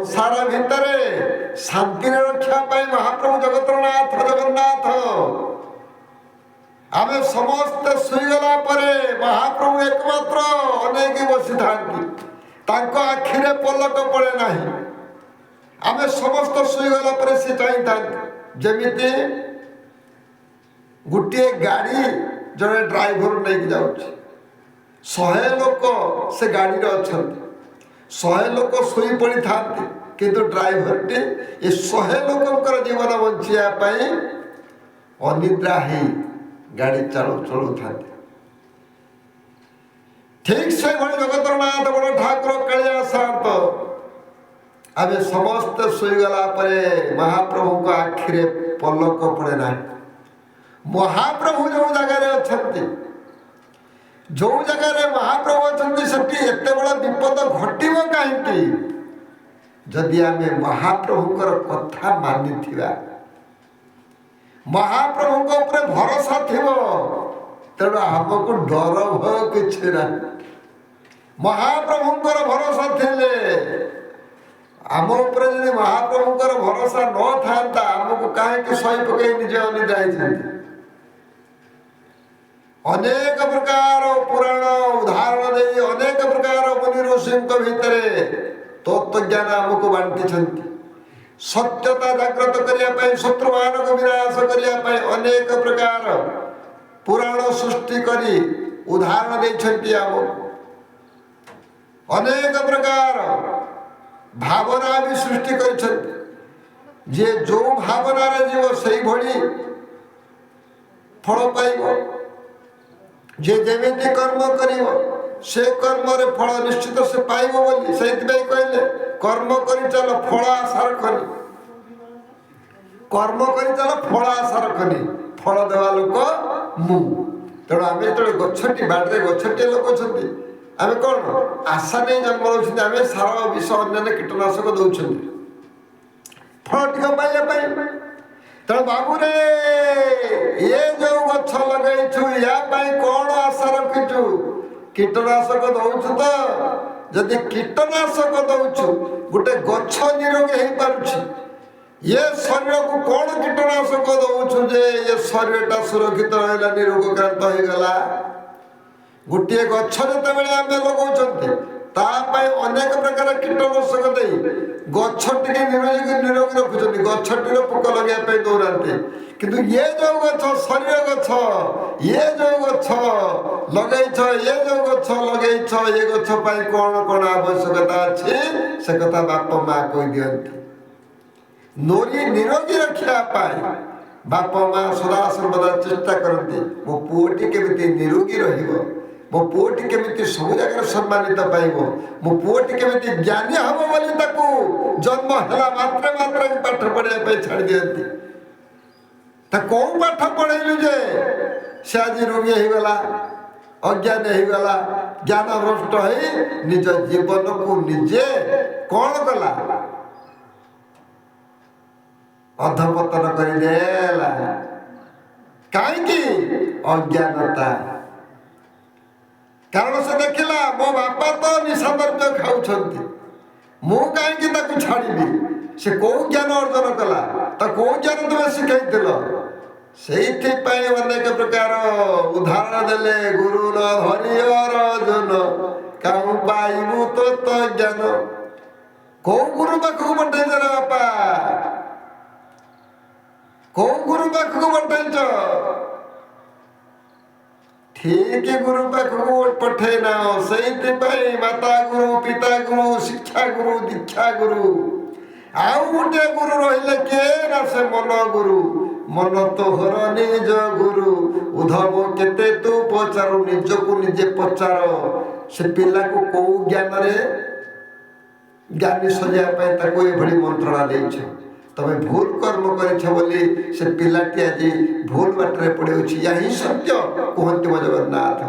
संसार भितर शांति रक्षा महाप्रभु जगतनाथ जगन्नाथ आम समस्त शुईगला महाप्रभु एकमात्र अनेक बसी था आखिरे पलक पड़े ना आम समस्त शुईगला सी चाहता जमीती गोटे गाड़ी जड़े ड्राइवर नहीं जाऊँ 100 लोक से गाड़ी अच्छा 100 लोक शुई पड़ी था किंतु ड्राइवर टी ये 100 लोकंर जीवन बचाई अनिद्रा ही गाड़ी चलू था ठीक से जगतनाथ बड़ ठाकुर कालिया सात आम समस्त शुईगला महाप्रभु को आखिरे पलक पड़े ना महाप्रभु जो जगह अच्छा जो जगह महाप्रभु अच्छा से एत बड़ा विपद घटव कहीं जदि आम महाप्रभुकर कथा मानि महाप्रभु ऊपर भरोसा थी तेणु आमको डर भय कि ना महाप्रभुकर भरोसा थे आम उपर जब महाप्रभुकर भरोसा न था आमको कहीं सही पकई निजे अनिद्रा अनेक प्रकार पुराण उदाहरण दे अनेक प्रकार मुनि ऋषि भितर तत्वज्ञान आमको बांटी सत्यता जागृत करने शत्रु मान को विनाश करने अनेक प्रकार पुराण सृष्टि करी उदाहरण देते आमको अनेक प्रकार भावना भी सृष्टि कर जो भावना जीव से भली फल पाइब जे जेमिति कर्म करिवो से कर्म रे फल निश्चित से पाइबो बोली से कहले कर्म करी चल फल आशा रखनी कर्म करी चल फल आशा रखनी फल देवा लोक मु तेणु आम जो गछटी बाड़े गछटी लोक अच्छा आम कौन आशा नहीं जन्म लौट आम सार विष अन्य कीटनाशक दौरान फल टी पाइबा तेणु बाबू रे ये जो गछ लगेछु या कौन आशा रखिचु कीटनाशक दौचु तो जदि कीटनाशक दौचु गोटे गछ निरोगी हो पारुछि ये शरीर को कौन कीटनाशक दौचु जे ये शरीरटा सुरक्षित रहा निरोगक्रांत हो गला गोटे गछ जो आम लगाऊँ अनेक प्रकार कीटनाशक दे गछटी निरोगी रखुच्च गछटी पोक लगे दौरा किंतु ये जो गछ शरीर गछ ये जो गछ लगे ये जो गछ लगे ये गछ कौन कौन आवश्यकता अच्छी से कथा बाप माँ कही दिखती नोरी निरोगी रखापी बाप माँ सदा सर्वदा चेष्टा करती मो पुओटी केमिति निरोगी रहिबो मो पुओटी केमिति सब जगह सम्मानित पाइब मो पुओटी केमिति ज्ञानी हम बोली ताकू जन्म है मात्रे मात्रे पाठ पढ़ाई छाड़ दिखती कौन पाठ पढ़ेलु जे से आज रोगी होगला अज्ञान होगला ज्ञान भ्रष्ट हो निज जीवन को निजे कौन कला अधपतन करदेला कहीं अज्ञानता कारण से देखला मो बापा तो निशा द्रव्य खाऊं मु कहीं छाड़ी से कौ ज्ञान अर्जन कला तो कौ ज्ञान तुम्हें शिखाई से अनेक प्रकार उदाहरण देले गुरु न धरी अर्जुन कहूँ पाइबू तो ज्ञान कौ गुरु पाखक पठेच रे बापा कौ गुरु पाखक पठेच ठीक गुरु पाखक पठे ना से माता गुरु पिता गुरु शिक्षा गुरु दीक्षा गुरु आउ गोटे गुरु रहिले किए ना से मन गुरु मन तोहर निज गुरु उद्धव केते तू पचारू निज को निजे पचार से पिला को कौ ज्ञान रे ज्ञानी सजाया ये मंत्रणा देछ तमे भूल कर्म कर बोली से पिलाटी आज भूल बाटर पड़े या ही सत्य कहते जगन्नाथ।